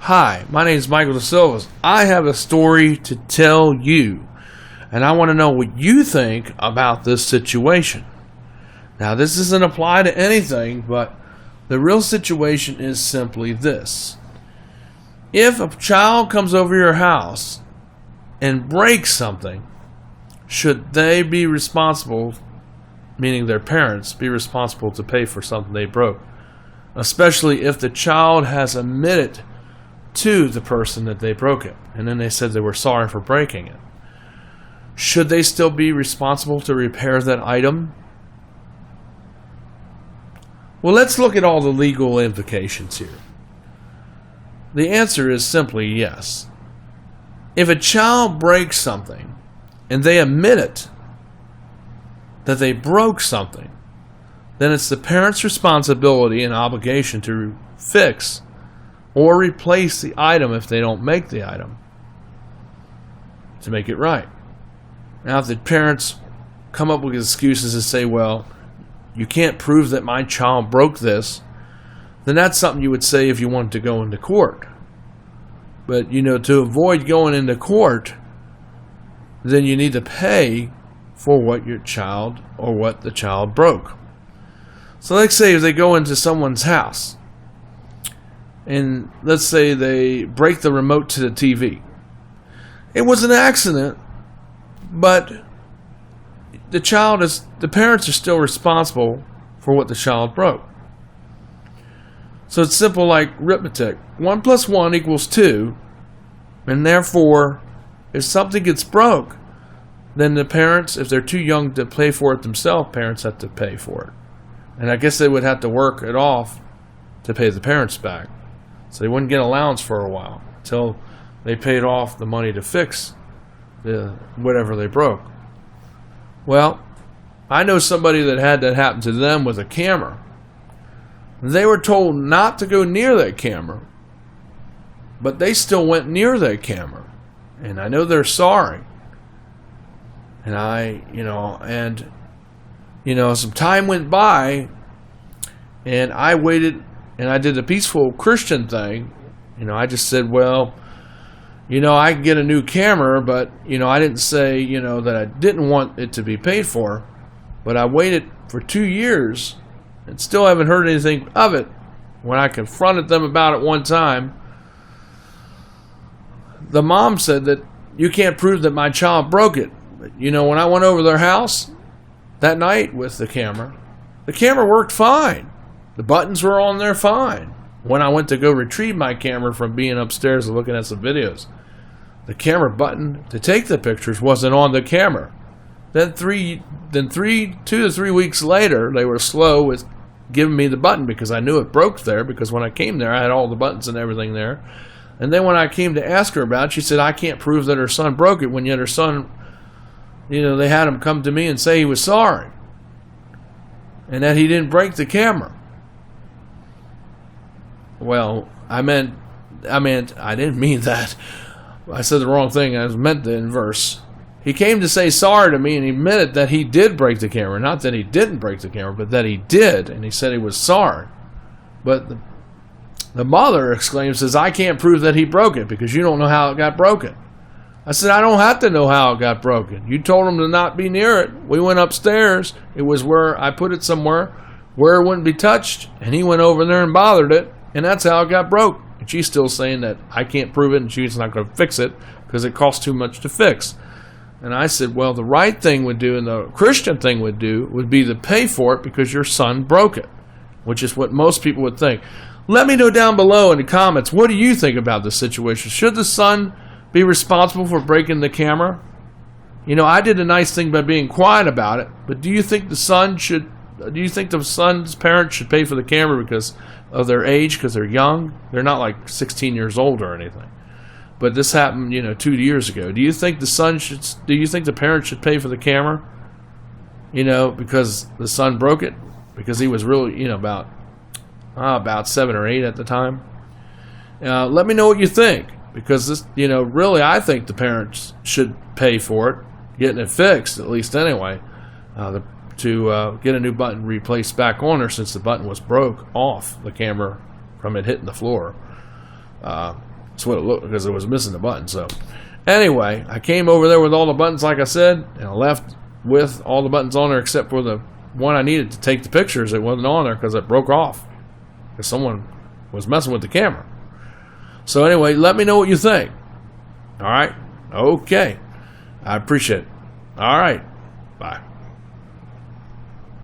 Hi, my name is Michael DeSilva. I have a story to tell you, and I want to know what you think about this situation. Now, this doesn't apply to anything, but the real situation is simply this. If a child comes over your house and breaks something, should they be responsible, meaning their parents, be responsible to pay for something they broke? Especially if the child has admitted to the person that they broke it, and then they said they were sorry for breaking it. Should they still be responsible to repair that item? Well, let's look at all the legal implications here. The answer is simply yes. If a child breaks something and they admit it, that they broke something, then it's the parent's responsibility and obligation to fix or replace the item if they don't make the item, to make it right. Now, if the parents come up with excuses and say, well, you can't prove that my child broke this, then that's something you would say if you wanted to go into court. But, to avoid going into court, then you need to pay for what your child or what the child broke. So let's say if they go into someone's house, and let's say they break the remote to the TV. It was an accident, but the parents are still responsible for what the child broke. So it's simple like arithmetic. 1 + 1 = 2, and therefore, if something gets broke, then the parents, if they're too young to pay for it themselves, parents have to pay for it. And I guess they would have to work it off to pay the parents back. So they wouldn't get allowance for a while until they paid off the money to fix whatever they broke. Well, I know somebody that had that happen to them with a camera. They were told not to go near that camera, but they still went near that camera. And I know they're sorry. And some time went by, and I waited, and I did a peaceful Christian thing. I just said, well, I can get a new camera, but, I didn't say, that I didn't want it to be paid for. But I waited for 2 years and still haven't heard anything of it. When I confronted them about it one time, the mom said that you can't prove that my child broke it. But, when I went over their house that night with the camera worked fine. The buttons were on there fine. When I went to go retrieve my camera from being upstairs and looking at some videos, the camera button to take the pictures wasn't on the camera. Then 2 to 3 weeks later, they were slow with giving me the button because I knew it broke there, because when I came there, I had all the buttons and everything there. And then when I came to ask her about it, she said, I can't prove that her son broke it, when yet her son, they had him come to me and say he was sorry and that he didn't break the camera. Well, I didn't mean that. I said the wrong thing. I meant the inverse. He came to say sorry to me, and he admitted that he did break the camera. Not that he didn't break the camera, but that he did, and he said he was sorry. But the mother says, I can't prove that he broke it because you don't know how it got broken. I said, I don't have to know how it got broken. You told him to not be near it. We went upstairs. It was where I put it somewhere where it wouldn't be touched, and he went over there and bothered it, and that's how it got broke. And she's still saying that I can't prove it and she's not going to fix it because it costs too much to fix. And I said, well, the right thing would do and the Christian thing would do would be to pay for it because your son broke it, which is what most people would think. Let me know down below in the comments, what do you think about this situation? Should the son be responsible for breaking the camera? I did a nice thing by being quiet about it, but do you think the son's parents should pay for the camera because of their age, because they're young? They're not like 16 years old or anything. But this happened, 2 years ago. Do you think the parents should pay for the camera? Because the son broke it? Because he was really, about 7 or 8 at the time. Let me know what you think. Because this, really, I think the parents should pay for it, getting it fixed, at least anyway, to get a new button replaced back on her, since the button was broke off the camera from it hitting the floor. That's what it looked, because it was missing the button. So anyway, I came over there with all the buttons, like I said, and I left with all the buttons on there except for the one I needed to take the pictures. It wasn't on there because it broke off because someone was messing with the camera. So anyway, let me know what you think. All right? Okay. I appreciate it. All right. Bye.